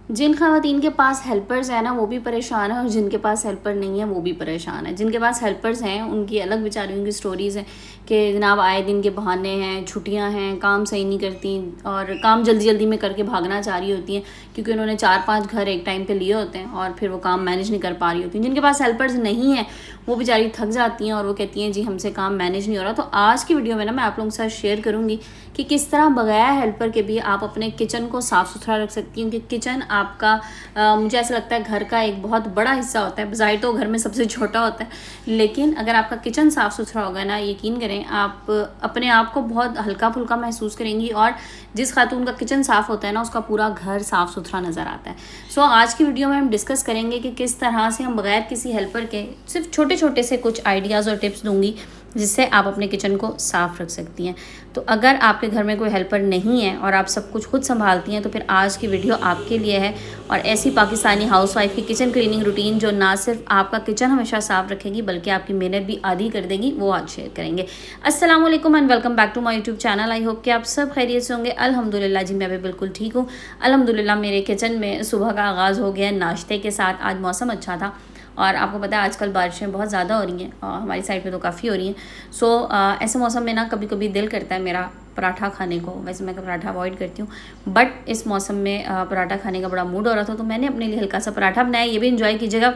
जिन ख़वातीन के पास हेल्पर्स हैं ना वो भी परेशान है, और जिनके पास हेल्पर नहीं है वो भी परेशान है। जिनके पास हेल्पर्स हैं उनकी अलग बेचारियों की स्टोरीज़ हैं कि जनाब आए दिन के बहाने हैं, छुट्टियां हैं, काम सही नहीं करती और काम जल्दी जल्दी में करके भागना चाह रही होती हैं क्योंकि उन्होंने 4-5 घर एक टाइम पे लिए होते हैं और फिर वो काम मैनेज नहीं कर पा रही होती हैं। जिनके पास हेल्पर्स नहीं हैं वो बेचारी थक जाती हैं और वो कहती हैं जी हमसे काम मैनेज नहीं हो रहा। तो आज की वीडियो में ना मैं आप लोगों के साथ शेयर करूँगी कि किस तरह बगैर हेल्पर के भी आप अपने किचन को साफ़ सुथरा रख सकती हैं। क्योंकि किचन आपका मुझे ऐसा लगता है घर का एक बहुत बड़ा हिस्सा होता है। बज़ाहिर तो घर में सबसे छोटा होता है, लेकिन अगर आपका किचन साफ़ सुथरा होगा ना, यकीन करें आप अपने आप को बहुत हल्का फुल्का महसूस करेंगी। और जिस खातून का किचन साफ़ होता है ना उसका पूरा घर साफ़ सुथरा नज़र आता है। सो आज की वीडियो में हम डिस्कस करेंगे कि किस तरह से हम बगैर किसी हेल्पर के सिर्फ छोटे छोटे से कुछ आइडियाज़ और टिप्स दूंगी जिससे आप अपने किचन को साफ़ रख सकती हैं। तो अगर आपके घर में कोई हेल्पर नहीं है और आप सब कुछ खुद संभालती हैं तो फिर आज की वीडियो आपके लिए है। और ऐसी पाकिस्तानी हाउसवाइफ की किचन क्लीनिंग रूटीन जो ना सिर्फ आपका किचन हमेशा साफ़ रखेगी बल्कि आपकी मेहनत भी आधी कर देगी, वो आज शेयर करेंगे। अस्सलाम वालेकुम and welcome back to my YouTube channel. I hope कि आप सब खैरियत से होंगे। अल्हम्दुलिल्लाह जी मैं भी बिल्कुल ठीक हूँ। अल्हम्दुलिल्लाह मेरे किचन में सुबह का आगाज़ हो गया नाश्ते के साथ। आज मौसम अच्छा था और आपको पता है आजकल बारिशें बहुत ज़्यादा हो रही हैं और हमारी साइड पे तो काफ़ी हो रही हैं। सो ऐसे मौसम में ना कभी कभी दिल करता है मेरा पराठा खाने को। वैसे मैं पराठा अवॉइड करती हूँ, बट इस मौसम में पराठा खाने का बड़ा मूड हो रहा था तो मैंने अपने लिए हल्का सा पराठा बनाया। ये भी इंजॉय कीजिएगा।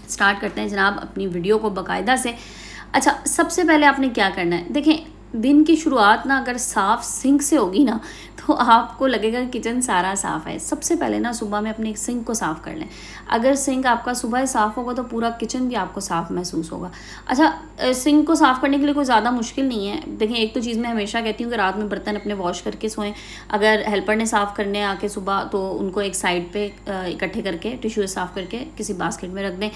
स्टार्ट करते हैं जनाब अपनी वीडियो को बाकायदा से। अच्छा, सबसे पहले आपने क्या करना है, देखें दिन की शुरुआत ना अगर साफ़ सिंक से होगी ना तो आपको लगेगा कि किचन सारा साफ़ है। सबसे पहले ना सुबह में अपने सिंक को साफ़ कर लें। अगर सिंक आपका सुबह साफ़ होगा तो पूरा किचन भी आपको साफ़ महसूस होगा। अच्छा, सिंक को साफ़ करने के लिए कोई ज़्यादा मुश्किल नहीं है। देखें एक तो चीज़ मैं हमेशा कहती हूँ कि रात में बर्तन अपने वॉश करके सोएं। अगर हेल्पर ने साफ़ करने आके सुबह तो उनको एक साइड पर इकट्ठे करके टिश्यू साफ़ करके किसी बास्केट में रख दें।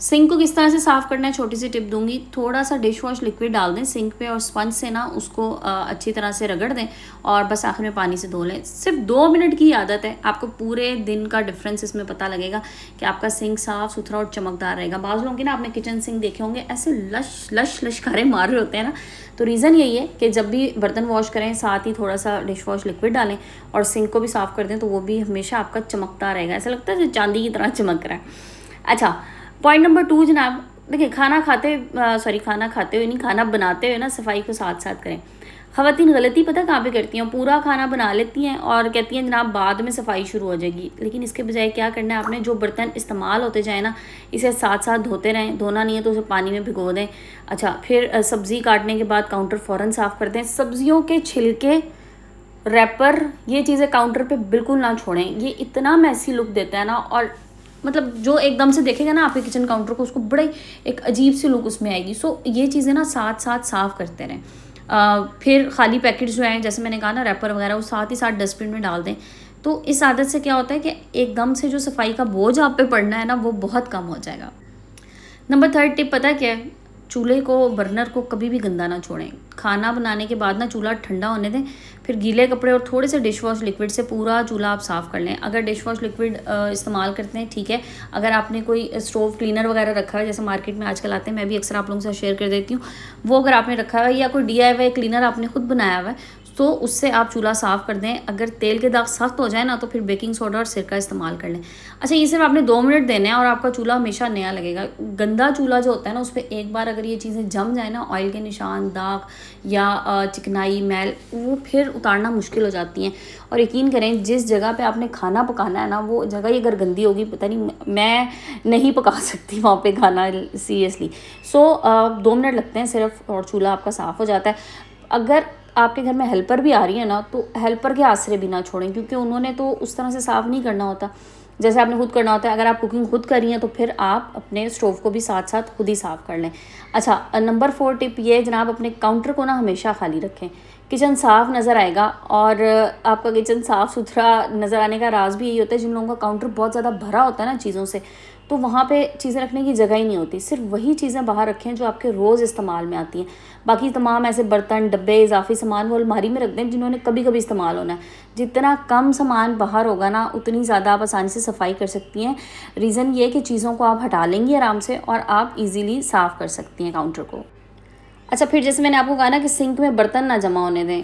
सिंक को किस तरह से साफ़ करना है छोटी सी टिप दूंगी। थोड़ा सा डिश वॉश लिक्विड डाल दें सिंक पे और स्पंज से ना उसको अच्छी तरह से रगड़ दें और बस आखिर में पानी से धो लें। सिर्फ 2 मिनट की आदत है, आपको पूरे दिन का डिफरेंस इसमें पता लगेगा कि आपका सिंक साफ़ सुथरा और चमकदार रहेगा। बाज़ लोगों की ना आपने किचन सिंक देखे होंगे ऐसे लश लश्कारे मार रहे होते हैं ना, तो रीज़न यही है कि जब भी बर्तन वॉश करें साथ ही थोड़ा सा डिश वॉश लिक्विड डालें और सिंक को भी साफ़ कर दें तो वो भी हमेशा आपका चमकता रहेगा। ऐसा लगता है चांदी की तरह चमक रहा है। अच्छा, पॉइंट नंबर 2 जनाब, देखिए खाना खाते हुए नहीं, खाना बनाते हुए ना सफाई को साथ साथ करें। ख़वातीन गलती पता कहाँ पे करती हैं, पूरा खाना बना लेती हैं और कहती हैं जनाब बाद में सफाई शुरू हो जाएगी। लेकिन इसके बजाय क्या करना है आपने, जो बर्तन इस्तेमाल होते जाए ना इसे साथ साथ धोते रहें। धोना नहीं है तो उसे पानी में भिगो दें। अच्छा, फिर सब्ज़ी काटने के बाद काउंटर फ़ौरन साफ़ कर दें। सब्ज़ियों के छिलके, रैपर, ये चीज़ें काउंटर पे बिल्कुल ना छोड़ें। ये इतना मैसी लुक देता है ना, और मतलब जो एकदम से देखेगा ना आपके किचन काउंटर को उसको बड़े एक अजीब सी लुक उसमें आएगी। सो ये चीज़ें ना साथ साथ साफ़ करते रहें। फिर खाली पैकेट्स जो हैं जैसे मैंने कहा ना रैपर वगैरह, वो साथ ही साथ डस्टबिन में डाल दें। तो इस आदत से क्या होता है कि एकदम से जो सफाई का बोझ आप पे पड़ना है ना वो बहुत कम हो जाएगा। नंबर 3 टिप पता क्या है, चूल्हे को, बर्नर को कभी भी गंदा ना छोड़ें। खाना बनाने के बाद ना चूल्हा ठंडा होने दें, फिर गीले कपड़े और थोड़े से डिश वॉश लिक्विड से पूरा चूल्हा आप साफ़ कर लें। अगर डिश वॉश लिक्विड इस्तेमाल करते हैं ठीक है, अगर आपने कोई स्टोव क्लीनर वगैरह रखा है जैसे मार्केट में आजकल आते हैं, मैं भी अक्सर आप लोगों के साथ शेयर कर देती हूँ, वो अगर आपने रखा है या कोई DIY क्लीनर आपने खुद बनाया हुआ है तो उससे आप चूल्हा साफ़ कर दें। अगर तेल के दाग सख्त हो जाए ना तो फिर बेकिंग सोडा और सिरका इस्तेमाल कर लें। अच्छा, ये सिर्फ आपने 2 मिनट देने हैं और आपका चूल्हा हमेशा नया लगेगा। गंदा चूल्हा जो होता है ना उस पर एक बार अगर ये चीज़ें जम जाए ना, ऑयल के निशान, दाग या चिकनाई, मैल, वो फिर उतारना मुश्किल हो जाती हैं। और यकीन करें जिस जगह पे आपने खाना पकाना है ना वो जगह ही अगर गंदी होगी, पता नहीं मैं नहीं पका सकती वहाँ पे खाना सीरियसली। सो 2 मिनट लगते हैं सिर्फ और चूल्हा आपका साफ़ हो जाता है। अगर आपके घर में हेल्पर भी आ रही है ना तो हेल्पर के आसरे भी ना छोड़ें, क्योंकि उन्होंने तो उस तरह से साफ़ नहीं करना होता जैसे आपने खुद करना होता है। अगर आप कुकिंग खुद कर रही हैं तो फिर आप अपने स्टोव को भी साथ साथ खुद ही साफ़ कर लें। अच्छा, नंबर 4 टिप ये है जनाब, अपने काउंटर को ना हमेशा खाली रखें। किचन साफ़ नज़र आएगा और आपका किचन साफ़ सुथरा नज़र आने का राज भी यही होता है। जिन लोगों का काउंटर बहुत ज़्यादा भरा होता है ना चीज़ों से, तो वहाँ पे चीज़ें रखने की जगह ही नहीं होती। सिर्फ वही चीज़ें बाहर रखें जो आपके रोज़ इस्तेमाल में आती हैं। बाकी तमाम ऐसे बर्तन, डब्बे, इजाफी सामान वो अलमारी में रख दें जिन्होंने कभी कभी इस्तेमाल होना है। जितना कम सामान बाहर होगा ना उतनी ज़्यादा आप आसानी से सफाई कर सकती हैं। रीज़न ये है कि चीज़ों को आप हटा लेंगी आराम से और आप इजीली साफ़ कर सकती हैं काउंटर को। अच्छा, फिर जैसे मैंने आपको कहा ना कि सिंक में बर्तन ना जमा होने दें,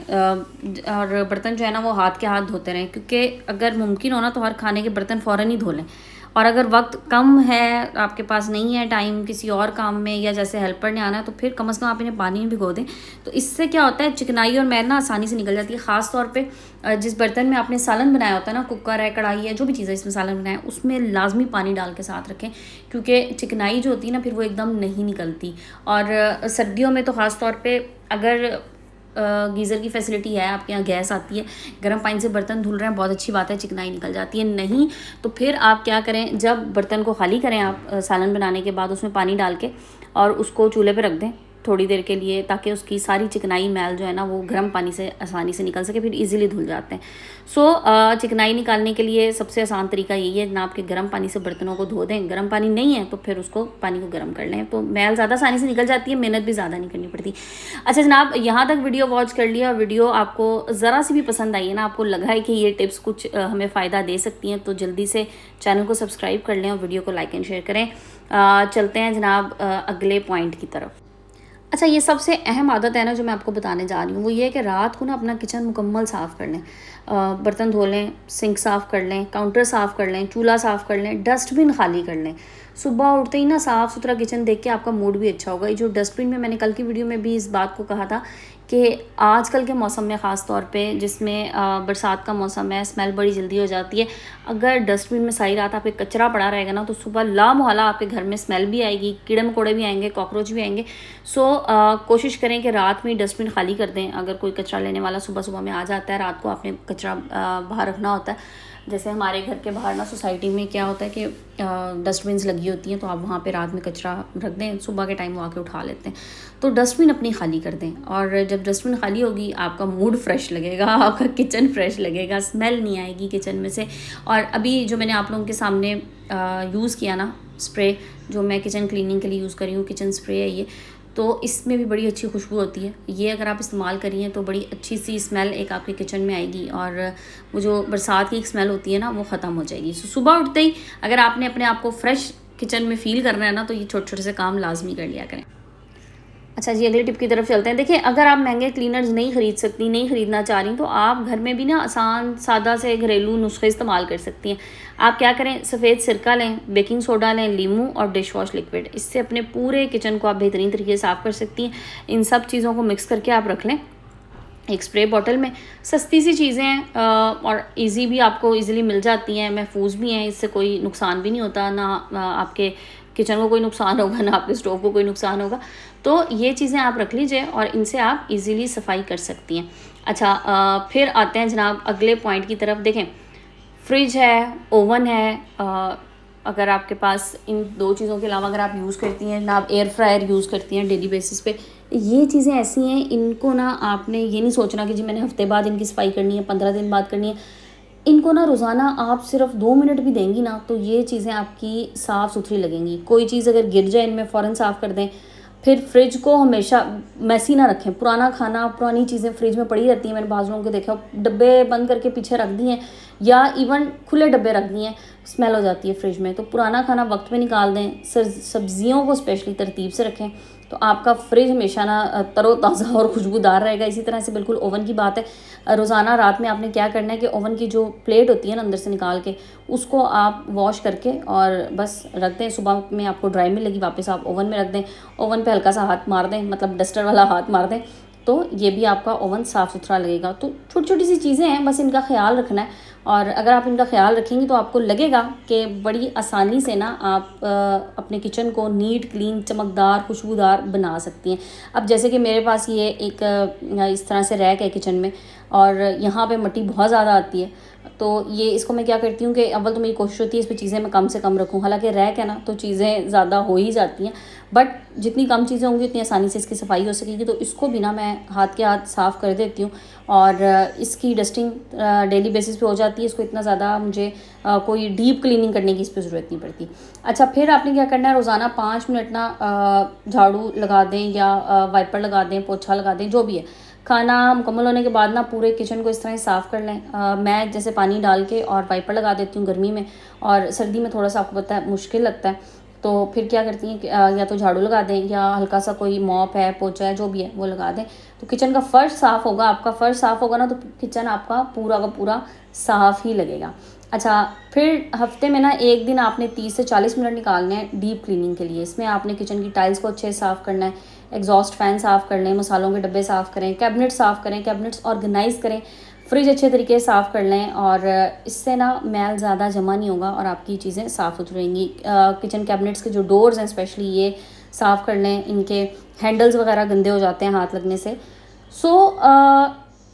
और बर्तन जो है ना वो हाथ के हाथ धोते रहें, क्योंकि अगर मुमकिन हो ना तो हर खाने के बर्तन फ़ौरन ही धो लें। और अगर वक्त कम है, आपके पास नहीं है टाइम किसी और काम में, या जैसे हेल्पर ने आना है, तो फिर कम से कम आप इन्हें पानी में भिगो दें। तो इससे क्या होता है, चिकनाई और मैल ना आसानी से निकल जाती है। ख़ास तौर पे जिस बर्तन में आपने सालन बनाया होता है ना, कुकर है, कढ़ाई है, जो भी चीज़ है इसमें सालन बनाया, उसमें लाजमी पानी डाल के साथ रखें, क्योंकि चिकनाई जो होती है ना फिर वो एकदम नहीं निकलती। और सर्दियों में तो ख़ास तौर पे अगर गीज़र की फैसिलिटी है, आपके यहाँ गैस आती है, गर्म पानी से बर्तन धुल रहे हैं, बहुत अच्छी बात है, चिकनाई निकल जाती है। नहीं तो फिर आप क्या करें, जब बर्तन को खाली करें आप सालन बनाने के बाद, उसमें पानी डाल के और उसको चूल्हे पे रख दें थोड़ी देर के लिए, ताकि उसकी सारी चिकनाई मैल जो है ना वो गर्म पानी से आसानी से निकल सके, फिर इजीली धुल जाते हैं। चिकनाई निकालने के लिए सबसे आसान तरीका यही है, जनाब, के गर्म पानी से बर्तनों को धो दें। गर्म पानी नहीं है तो फिर उसको पानी को गर्म कर लें, तो मैल ज़्यादा आसानी से निकल जाती है, मेहनत भी ज़्यादा नहीं करनी पड़ती। अच्छा जनाब, यहाँ तक वीडियो वॉच कर लिया, वीडियो आपको ज़रा सी भी पसंद आई है ना, आपको लगा है कि ये टिप्स कुछ हमें फ़ायदा दे सकती हैं, तो जल्दी से चैनल को सब्सक्राइब कर लें और वीडियो को लाइक एंड शेयर करें। चलते हैं जनाब अगले पॉइंट की तरफ। अच्छा, ये सबसे अहम आदत है ना जो मैं आपको बताने जा रही हूँ, वो ये है कि रात को ना अपना किचन मुकम्मल साफ़ कर लें। बर्तन धो लें, सिंक साफ़ कर लें, काउंटर साफ़ कर लें, चूल्हा साफ़ कर लें, डस्टबिन खाली कर लें। सुबह उठते ही ना साफ़ सुथरा किचन देख के आपका मूड भी अच्छा होगा। ये जो डस्टबिन में, मैंने कल की वीडियो में भी इस बात को कहा था कि आजकल के मौसम में ख़ास तौर पे, जिसमें बरसात का मौसम है, स्मेल बड़ी जल्दी हो जाती है। अगर डस्टबिन में सारी रात आपके कचरा पड़ा रहेगा ना, तो सुबह लामोहला आपके घर में स्मेल भी आएगी, कीड़े मकोड़े भी आएंगे, कॉकरोच भी आएंगे। कोशिश करें कि रात में डस्टबिन खाली कर दें। अगर कोई कचरा लेने वाला सुबह सुबह में आ जाता है, रात को आपने कचरा बाहर रखना होता है। जैसे हमारे घर के बाहर ना सोसाइटी में क्या होता है कि डस्टबिन्स लगी होती हैं, तो आप वहाँ पे रात में कचरा रख दें, सुबह के टाइम वो आके उठा लेते हैं। तो डस्टबिन अपनी खाली कर दें, और जब डस्टबिन खाली होगी आपका मूड फ्रेश लगेगा, आपका किचन फ्रेश लगेगा, स्मेल नहीं आएगी किचन में से। और अभी जो मैंने आप लोगों के सामने यूज़ किया ना स्प्रे, जो मैं किचन क्लीनिंग के लिए यूज़ कर रही हूँ, किचन स्प्रे है ये, तो इसमें भी बड़ी अच्छी खुशबू होती है। ये अगर आप इस्तेमाल करिए तो बड़ी अच्छी सी स्मेल एक आपके किचन में आएगी, और वो जो बरसात की एक स्मेल होती है ना वो ख़त्म हो जाएगी। सुबह उठते ही अगर आपने अपने आप को फ्रेश किचन में फ़ील करना है ना, तो ये छोटे छोटे से काम लाजमी कर लिया करें। अच्छा जी, अगले टिप की तरफ चलते हैं। देखिए, अगर आप महंगे क्लीनर्स नहीं खरीदना चाह रही, तो आप घर में भी ना आसान सादा से घरेलू नुस्खे इस्तेमाल कर सकती हैं। आप क्या करें, सफ़ेद सिरका लें, बेकिंग सोडा लें, लीमू और डिश वॉश लिक्विड। इससे अपने पूरे किचन को आप बेहतरीन तरीके से साफ़ कर सकती हैं। इन सब चीज़ों को मिक्स करके आप रख लें एक स्प्रे बॉटल में। सस्ती सी चीज़ें हैं और इजी भी, आपको इजीली मिल जाती हैं, महफूज भी हैं, इससे कोई नुकसान भी नहीं होता, ना आपके किचन को कोई नुकसान होगा, ना आपके स्टोव को कोई नुकसान होगा। तो ये चीज़ें आप रख लीजिए और इनसे आप इजीली सफाई कर सकती हैं। अच्छा, फिर आते हैं जनाब अगले पॉइंट की तरफ। देखें, फ्रिज है, ओवन है, अगर आपके पास इन दो चीज़ों के अलावा अगर आप यूज़ करती हैं ना, आप एयर फ्रायर यूज़ करती हैं डेली बेसिस पे, ये चीज़ें ऐसी हैं, इनको ना आपने ये नहीं सोचना कि जी मैंने हफ्ते बाद इनकी सफाई करनी है, 15 दिन बाद करनी है। इनको ना रोज़ाना आप सिर्फ 2 मिनट भी देंगी ना, तो ये चीज़ें आपकी साफ़ सुथरी लगेंगी। कोई चीज़ अगर गिर जाए इनमें, फ़ौरन साफ़ कर दें। फिर फ्रिज को हमेशा मैसी ना रखें। पुराना खाना, पुरानी चीज़ें फ्रिज में पड़ी रहती हैं, मैंने बाज़ लोगों को देखा, डब्बे बंद करके पीछे रख दिए हैं, या इवन खुले डब्बे रख दिए हैं, स्मेल हो जाती है फ्रिज में। तो पुराना खाना वक्त पे निकाल दें। सब्जियों को स्पेशली तरतीब से रखें, तो आपका फ्रिज हमेशा ना तरोताज़ा और खुशबूदार रहेगा। इसी तरह से बिल्कुल ओवन की बात है। रोज़ाना रात में आपने क्या करना है कि ओवन की जो प्लेट होती है ना अंदर से निकाल के, उसको आप वॉश करके और बस रख दें। सुबह में आपको ड्राई मिलेगी, वापस आप ओवन में रख दें। ओवन पे हल्का सा हाथ मार दें, मतलब डस्टर वाला हाथ मार दें, तो ये भी आपका ओवन साफ़ सुथरा लगेगा। तो छोटी छोटी सी चीज़ें हैं, बस इनका ख्याल रखना है। और अगर आप इनका ख्याल रखेंगी तो आपको लगेगा कि बड़ी आसानी से ना आप अपने किचन को नीट, क्लीन, चमकदार, खुशबूदार बना सकती हैं। अब जैसे कि मेरे पास ये एक इस तरह से रैक है किचन में, और यहाँ पे मिट्टी बहुत ज़्यादा आती है, तो ये इसको मैं क्या करती हूँ कि अव्वल तो मेरी कोशिश होती है इस पर चीज़ें मैं कम से कम रखूँ। हालांकि रैक है ना, तो चीज़ें ज़्यादा हो ही जाती हैं, बट जितनी कम चीज़ें होंगी उतनी आसानी से इसकी सफाई हो सकेगी। तो इसको भी ना मैं हाथ के हाथ साफ़ कर देती हूँ, और इसकी डस्टिंग डेली बेसिस पे हो जाती है। इसको इतना ज़्यादा मुझे कोई डीप क्लीनिंग करने की इस पर ज़रूरत नहीं पड़ती। अच्छा, फिर आपने क्या करना है, रोज़ाना 5 मिनट ना झाड़ू लगा दें, या वाइपर लगा दें, पोछा लगा दें, जो भी है। खाना मुकम्मल होने के बाद ना पूरे किचन को इस तरह साफ़ कर लें। मैं जैसे पानी डाल के और वाइपर लगा देती हूँ गर्मी में, और सर्दी में थोड़ा सा आपको पता है मुश्किल लगता है, तो फिर क्या करती हैं कि या तो झाड़ू लगा दें या हल्का सा कोई मॉप है, पोछा है, जो भी है वो लगा दें, तो किचन का फ़र्श साफ़ होगा। आपका फ़र्श साफ़ होगा ना तो किचन आपका पूरा का पूरा साफ़ ही लगेगा। अच्छा, फिर हफ्ते में ना एक दिन आपने 30 से 40 मिनट निकालने हैं डीप क्लीनिंग के लिए। इसमें आपने किचन की टाइल्स को अच्छे से साफ़ करना है, एग्जॉस्ट फ़ैन साफ़ कर लें, मसालों के डब्बे साफ़ करें, कैबिनेट साफ़ करें, कैबिनेट्स ऑर्गेनाइज़ करें, फ्रिज अच्छे तरीके से साफ़ कर लें, और इससे ना मैल ज़्यादा जमा नहीं होगा और आपकी चीज़ें साफ़ सुथरी रहेंगी। किचन कैबिनेट्स के जो डोर्स हैं स्पेशली ये साफ़ कर लें, इनके हैंडल्स वगैरह गंदे हो जाते हैं हाथ लगने से।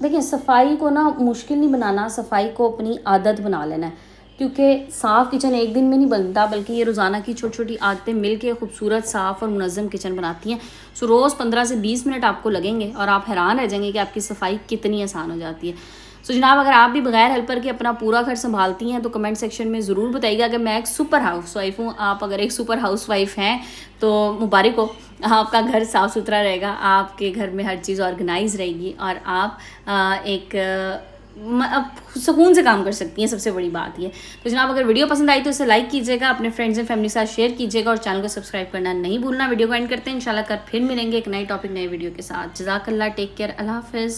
देखिए, सफाई को ना मुश्किल नहीं बनाना, सफाई को अपनी आदत बना लेना है, क्योंकि साफ़ किचन एक दिन में नहीं बनता, बल्कि ये रोज़ाना की छोटी छोटी आदतें मिल के खूबसूरत, साफ़ और मुनज़्ज़म किचन बनाती हैं। रोज़ 15 से 20 मिनट आपको लगेंगे और आप हैरान रह जाएंगे कि आपकी सफाई कितनी आसान हो जाती है। जनाब, अगर आप भी बगैर हेल्पर के अपना पूरा घर संभालती हैं तो कमेंट सेक्शन में ज़रूर बताइएगा। अगर मैं एक सुपर हाउस वाइफ हूँ, आप अगर एक सुपर हाउस वाइफ हैं तो मुबारक हो, आपका घर साफ़ सुथरा रहेगा, आपके घर में हर चीज़ ऑर्गेनाइज रहेगी और आप अब सुकून से काम कर सकती हैं। सबसे बड़ी बात ये। तो जनाब, अगर वीडियो पसंद आई तो इसे लाइक कीजिएगा, अपने फ्रेंड्स एंड फैमिली के साथ शेयर कीजिएगा और चैनल को सब्सक्राइब करना नहीं भूलना। वीडियो को एंड करते हैं, इंशाल्लाह कल फिर मिलेंगे एक नए टॉपिक नए वीडियो के साथ। जज़ाकल्लाह, टेक केयर, अल्लाह हाफ़िज़।